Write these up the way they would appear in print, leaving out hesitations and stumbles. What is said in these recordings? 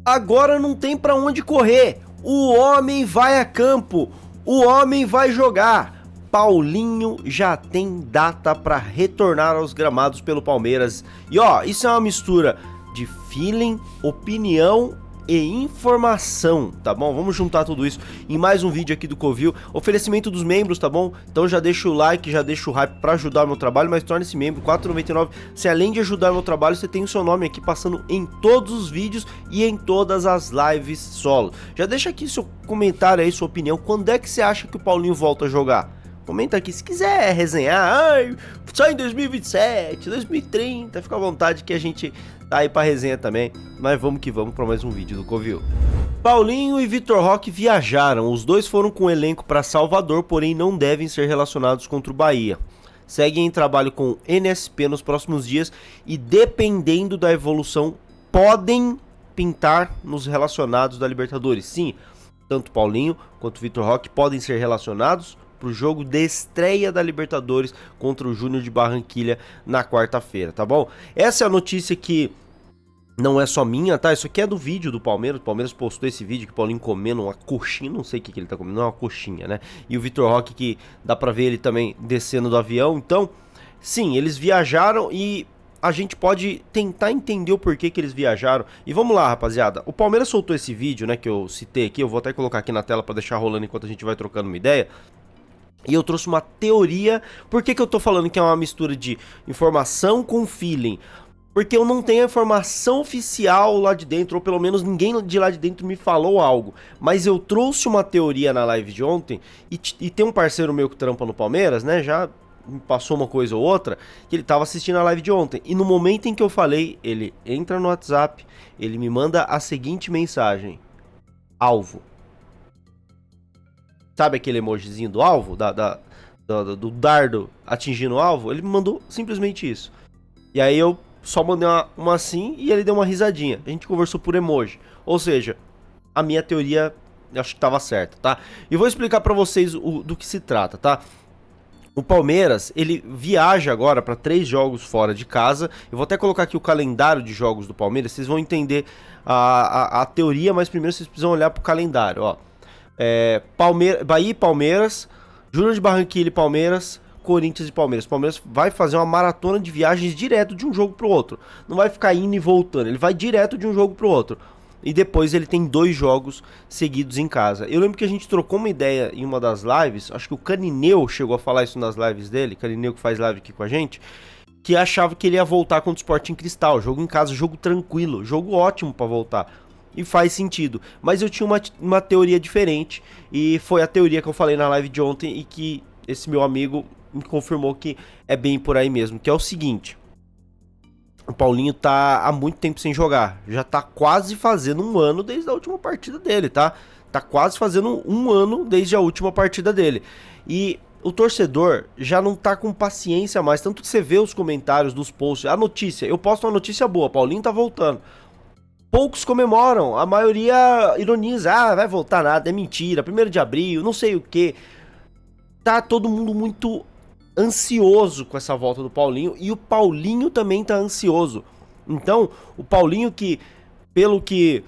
Agora não tem pra onde correr. O homem vai a campo. O homem vai jogar. Paulinho já tem data para retornar aos gramados pelo Palmeiras. E ó, isso é uma mistura de feeling, opinião e informação, tá bom? Vamos juntar tudo isso em mais um vídeo aqui do Covil. Oferecimento dos membros, tá bom? Então já deixa o like, já deixa o hype para ajudar o meu trabalho, mas torne-se membro, R$ 4,99. Se além de ajudar o meu trabalho, você tem o seu nome aqui passando em todos os vídeos e em todas as lives solo. Já deixa aqui seu comentário aí, sua opinião. Quando é que você acha que o Paulinho volta a jogar? Comenta aqui, se quiser resenhar, só em 2027, 2030, fica à vontade que a gente tá aí pra resenha também, mas vamos que vamos para mais um vídeo do Covil. Paulinho e Vitor Roque viajaram, os dois foram com o elenco para Salvador, porém não devem ser relacionados contra o Bahia. Seguem em trabalho com o NSP nos próximos dias e dependendo da evolução, podem pintar nos relacionados da Libertadores. Sim, tanto Paulinho quanto Vitor Roque podem ser relacionados pro jogo de estreia da Libertadores contra o Júnior de Barranquilha na quarta-feira, tá bom? Essa é a notícia que não é só minha, tá? Isso aqui é do vídeo do Palmeiras. O Palmeiras postou esse vídeo que o Paulinho comendo uma coxinha, não sei o que ele tá comendo, não é uma coxinha, né? E o Vitor Roque que dá pra ver ele também descendo do avião. Então, sim, eles viajaram e a gente pode tentar entender o porquê que eles viajaram. E vamos lá, rapaziada. O Palmeiras soltou esse vídeo, né, que eu citei aqui. Eu vou até colocar aqui na tela pra deixar rolando enquanto a gente vai trocando uma ideia. E eu trouxe uma teoria. Por que eu tô falando que é uma mistura de informação com feeling? Porque eu não tenho a informação oficial lá de dentro, ou pelo menos ninguém de lá de dentro me falou algo. Mas eu trouxe uma teoria na live de ontem, e tem um parceiro meu que trampa no Palmeiras, né, já me passou uma coisa ou outra, que ele tava assistindo a live de ontem. E no momento em que eu falei, ele entra no WhatsApp, ele me manda a seguinte mensagem: alvo. Sabe aquele emojizinho do alvo? Do dardo atingindo o alvo? Ele me mandou simplesmente isso. E aí eu só mandei uma assim e ele deu uma risadinha. A gente conversou por emoji. Ou seja, a minha teoria acho que estava certa, tá? E vou explicar pra vocês do que se trata, tá? O Palmeiras, ele viaja agora para 3 jogos fora de casa. Eu vou até colocar aqui o calendário de jogos do Palmeiras. Vocês vão entender a teoria, mas primeiro vocês precisam olhar pro calendário, ó. Bahia e Palmeiras, Júnior de Barranquilha e Palmeiras, Corinthians e Palmeiras. O Palmeiras vai fazer uma maratona de viagens direto de um jogo pro outro. Não vai ficar indo e voltando, ele vai direto de um jogo pro outro. E depois ele tem 2 jogos seguidos em casa. Eu lembro que a gente trocou uma ideia em uma das lives, acho que o Canineu chegou a falar isso nas lives dele, Canineu que faz live aqui com a gente, que achava que ele ia voltar contra o Sporting Cristal, jogo em casa, jogo tranquilo, jogo ótimo pra voltar. E faz sentido, mas eu tinha uma teoria diferente, e foi a teoria que eu falei na live de ontem e que esse meu amigo me confirmou que é bem por aí mesmo, que é o seguinte: o Paulinho tá há muito tempo sem jogar, já tá quase fazendo um ano desde a última partida dele, tá? Tá quase fazendo um ano desde a última partida dele, e o torcedor já não tá com paciência mais, tanto que você vê os comentários dos posts, a notícia, eu posto uma notícia boa, Paulinho tá voltando. Poucos comemoram, a maioria ironiza, vai voltar nada, é mentira, 1º de abril, não sei o que. Tá todo mundo muito ansioso com essa volta do Paulinho, e o Paulinho também tá ansioso. Então, o Paulinho que, pelo que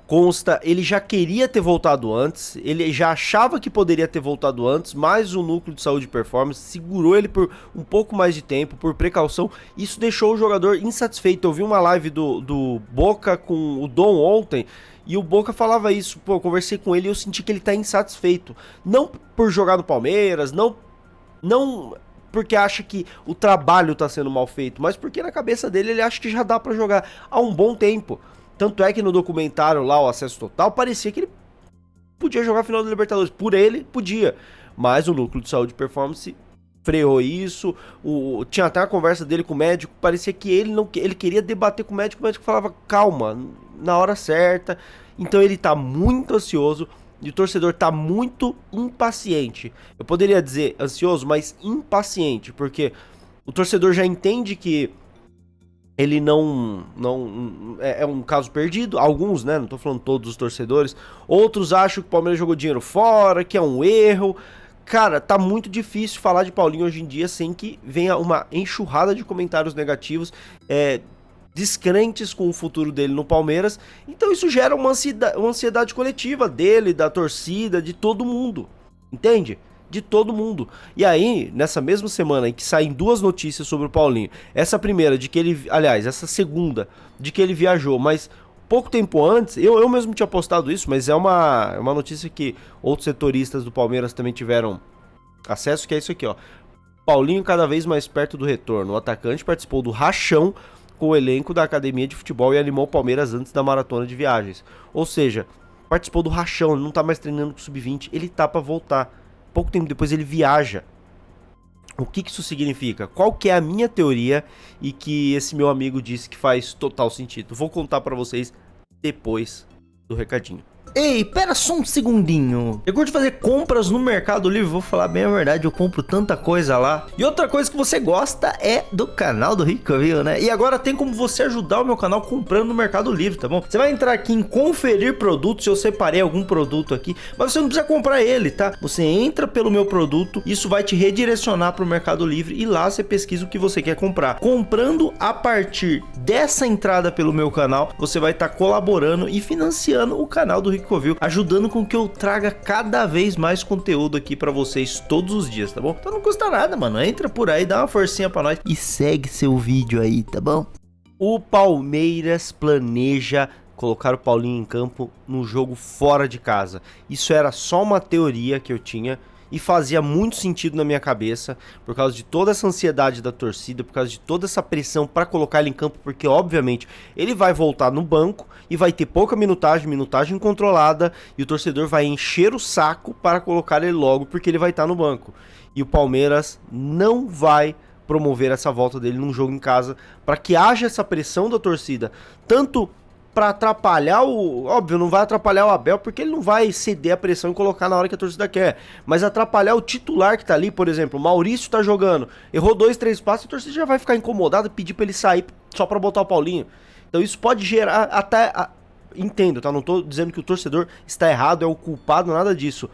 consta, ele já queria ter voltado antes, ele já achava que poderia ter voltado antes, mas o núcleo de saúde e performance segurou ele por um pouco mais de tempo, por precaução. Isso deixou o jogador insatisfeito. Eu vi uma live do Boca com o Dom ontem, e o Boca falava isso. Pô, eu conversei com ele e eu senti que ele tá insatisfeito. Não por jogar no Palmeiras, não porque acha que o trabalho tá sendo mal feito, mas porque na cabeça dele ele acha que já dá pra jogar há um bom tempo. Tanto é que no documentário lá, o Acesso Total, parecia que ele podia jogar a final da Libertadores. Por ele, podia. Mas o núcleo de saúde e performance freou isso. Tinha até uma conversa dele com o médico. Parecia que ele queria debater com o médico falava, calma, na hora certa. Então ele tá muito ansioso e o torcedor tá muito impaciente. Eu poderia dizer ansioso, mas impaciente, porque o torcedor já entende que ele não é um caso perdido, alguns, né, não tô falando todos os torcedores, outros acham que o Palmeiras jogou dinheiro fora, que é um erro. Cara, tá muito difícil falar de Paulinho hoje em dia sem que venha uma enxurrada de comentários negativos, descrentes com o futuro dele no Palmeiras. Então isso gera uma ansiedade coletiva dele, da torcida, de todo mundo. Entende? De todo mundo. E aí, nessa mesma semana em que saem duas notícias sobre o Paulinho, essa primeira de que ele, aliás, essa segunda de que ele viajou, mas pouco tempo antes, eu mesmo tinha postado isso, mas é uma notícia que outros setoristas do Palmeiras também tiveram acesso, que é isso aqui, ó. Paulinho cada vez mais perto do retorno. O atacante participou do rachão com o elenco da academia de futebol e animou o Palmeiras antes da maratona de viagens. Ou seja, participou do rachão, ele não tá mais treinando com o sub-20, ele tá pra voltar. Pouco tempo depois ele viaja. O que isso significa? Qual que é a minha teoria e que esse meu amigo disse que faz total sentido? Vou contar pra vocês depois do recadinho. Ei, pera só um segundinho. Eu curto fazer compras no Mercado Livre, vou falar bem a verdade, eu compro tanta coisa lá. E outra coisa que você gosta é do canal do Ricoville, né? E agora tem como você ajudar o meu canal comprando no Mercado Livre, tá bom? Você vai entrar aqui em conferir produtos, eu separei algum produto aqui, mas você não precisa comprar ele, tá? Você entra pelo meu produto, isso vai te redirecionar pro Mercado Livre e lá você pesquisa o que você quer comprar. Comprando a partir dessa entrada pelo meu canal, você vai estar colaborando e financiando o canal do Ricoville, ajudando com que eu traga cada vez mais conteúdo aqui pra vocês todos os dias, tá bom? Então não custa nada, mano. Entra por aí, dá uma forcinha pra nós e segue seu vídeo aí, tá bom? O Palmeiras planeja colocar o Paulinho em campo no jogo fora de casa. Isso era só uma teoria que eu tinha e fazia muito sentido na minha cabeça, por causa de toda essa ansiedade da torcida, por causa de toda essa pressão para colocar ele em campo, porque obviamente ele vai voltar no banco e vai ter pouca minutagem controlada, e o torcedor vai encher o saco para colocar ele logo, porque ele vai estar no banco. E o Palmeiras não vai promover essa volta dele num jogo em casa, para que haja essa pressão da torcida, tanto para atrapalhar o... Óbvio, não vai atrapalhar o Abel, porque ele não vai ceder a pressão e colocar na hora que a torcida quer. Mas atrapalhar o titular que tá ali, por exemplo, o Maurício tá jogando, errou 2, 3 passos, a torcida já vai ficar incomodada e pedir pra ele sair só pra botar o Paulinho. Então isso pode gerar até... Entendo, tá? Não tô dizendo que o torcedor está errado, é o culpado, nada disso.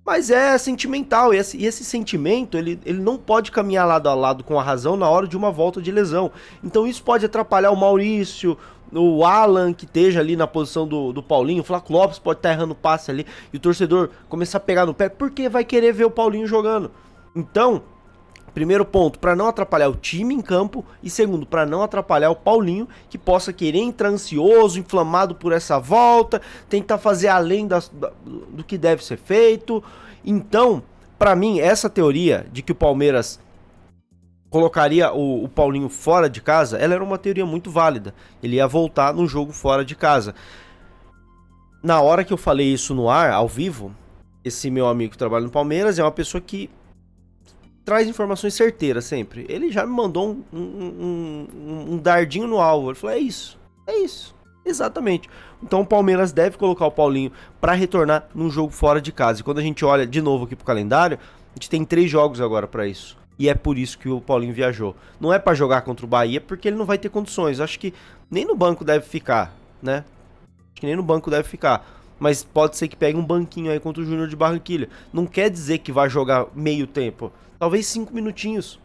Mas é sentimental, e esse sentimento, ele não pode caminhar lado a lado com a razão na hora de uma volta de lesão. Então isso pode atrapalhar o Maurício, o Alan, que esteja ali na posição do Paulinho, o Flávio Lopes pode estar errando passe ali, e o torcedor começar a pegar no pé, porque vai querer ver o Paulinho jogando. Então, primeiro ponto, para não atrapalhar o time em campo, e segundo, para não atrapalhar o Paulinho, que possa querer entrar ansioso, inflamado por essa volta, tentar fazer além do que deve ser feito. Então, para mim, essa teoria de que o Palmeiras colocaria o Paulinho fora de casa, ela era uma teoria muito válida. Ele ia voltar no jogo fora de casa. Na hora que eu falei isso no ar, ao vivo, esse meu amigo que trabalha no Palmeiras é uma pessoa que traz informações certeiras sempre. Ele já me mandou um dardinho no alvo. Ele falou, é isso, exatamente. Então o Palmeiras deve colocar o Paulinho para retornar num jogo fora de casa. E quando a gente olha de novo aqui pro calendário, a gente tem 3 jogos agora para isso. E é por isso que o Paulinho viajou. Não é para jogar contra o Bahia, porque ele não vai ter condições. Acho que nem no banco deve ficar, né? Acho que nem no banco deve ficar. Mas pode ser que pegue um banquinho aí contra o Júnior de Barranquilla. Não quer dizer que vai jogar meio tempo. Talvez 5 minutinhos.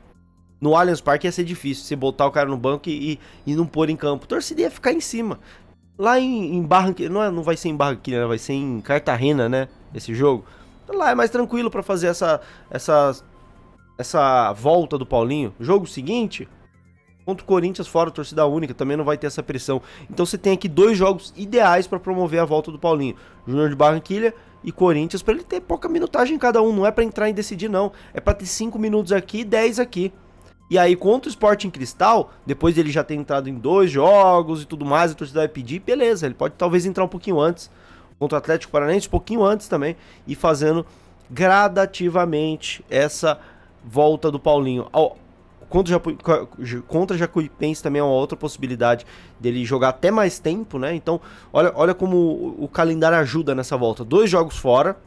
No Allianz Parque ia ser difícil. Você botar o cara no banco e não pôr em campo. A torcida ia ficar em cima. Lá em Barranquilla... Não vai ser em Barranquilla, vai ser em Cartagena, né? Esse jogo. Lá é mais tranquilo para fazer essa volta do Paulinho. Jogo seguinte, contra o Corinthians fora, torcida única, também não vai ter essa pressão. Então você tem aqui 2 jogos ideais para promover a volta do Paulinho. Júnior de Barranquilla e Corinthians, para ele ter pouca minutagem em cada um. Não é para entrar e decidir, não. É para ter 5 minutos aqui e 10 aqui. E aí contra o Sporting Cristal, depois dele já ter entrado em 2 jogos e tudo mais, a torcida vai pedir, beleza, ele pode talvez entrar um pouquinho antes. Contra o Atlético Paranaense, um pouquinho antes também. E fazendo gradativamente essa volta do Paulinho. Contra Jacuipense também é uma outra possibilidade dele jogar até mais tempo, né? Então, olha como o calendário ajuda nessa volta. 2 jogos fora,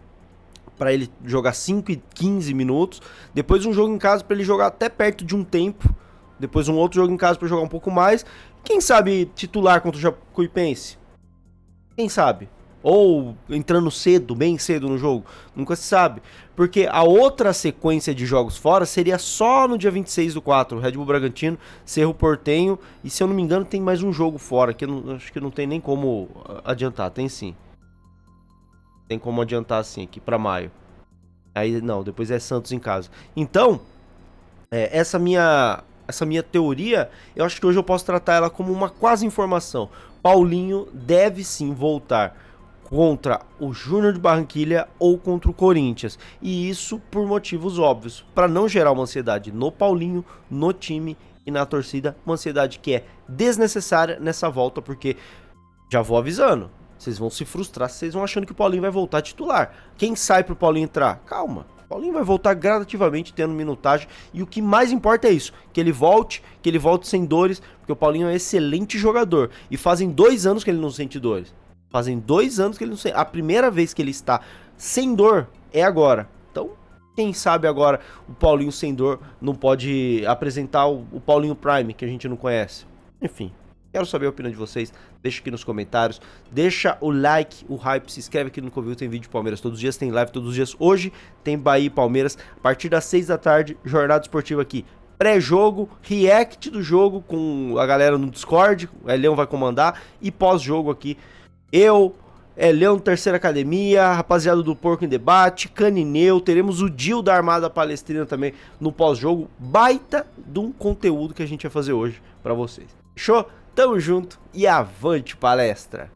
para ele jogar 5 e 15 minutos. Depois um jogo em casa para ele jogar até perto de um tempo. Depois um outro jogo em casa para jogar um pouco mais. Quem sabe titular contra o Jacuipense? Quem sabe? Ou entrando cedo, bem cedo no jogo, nunca se sabe. Porque a outra sequência de jogos fora seria só no dia 26/4, Red Bull Bragantino, Cerro Porteño, e se eu não me engano tem mais um jogo fora, que eu não, acho que não tem nem como adiantar, tem sim. Tem como adiantar sim, aqui pra maio. Aí não, depois é Santos em casa. Então, essa minha teoria, eu acho que hoje eu posso tratar ela como uma quase informação. Paulinho deve sim voltar contra o Júnior de Barranquilha ou contra o Corinthians. E isso por motivos óbvios, para não gerar uma ansiedade no Paulinho, no time e na torcida, uma ansiedade que é desnecessária nessa volta, porque já vou avisando, vocês vão se frustrar se vocês vão achando que o Paulinho vai voltar titular. Quem sai pro Paulinho entrar? Calma. O Paulinho vai voltar gradativamente, tendo minutagem. E o que mais importa é isso, que ele volte sem dores, porque o Paulinho é um excelente jogador. E fazem 2 anos que ele não sente dores. Fazem 2 anos que ele não sente. A primeira vez que ele está sem dor é agora. Então, quem sabe agora o Paulinho sem dor não pode apresentar o Paulinho Prime, que a gente não conhece. Enfim. Quero saber a opinião de vocês, deixa aqui nos comentários, deixa o like, o hype, se inscreve aqui no Covil, tem vídeo de Palmeiras todos os dias, tem live todos os dias. Hoje tem Bahia e Palmeiras, a partir das 6 da tarde, jornada esportiva aqui. Pré-jogo, react do jogo com a galera no Discord, o Leão vai comandar, e pós-jogo aqui, eu, Leão Terceira Academia, rapaziada do Porco em Debate, Canineu, teremos o Dil da Armada Palestrina também no pós-jogo, baita de um conteúdo que a gente vai fazer hoje pra vocês. Fechou? Tamo junto e avante palestra!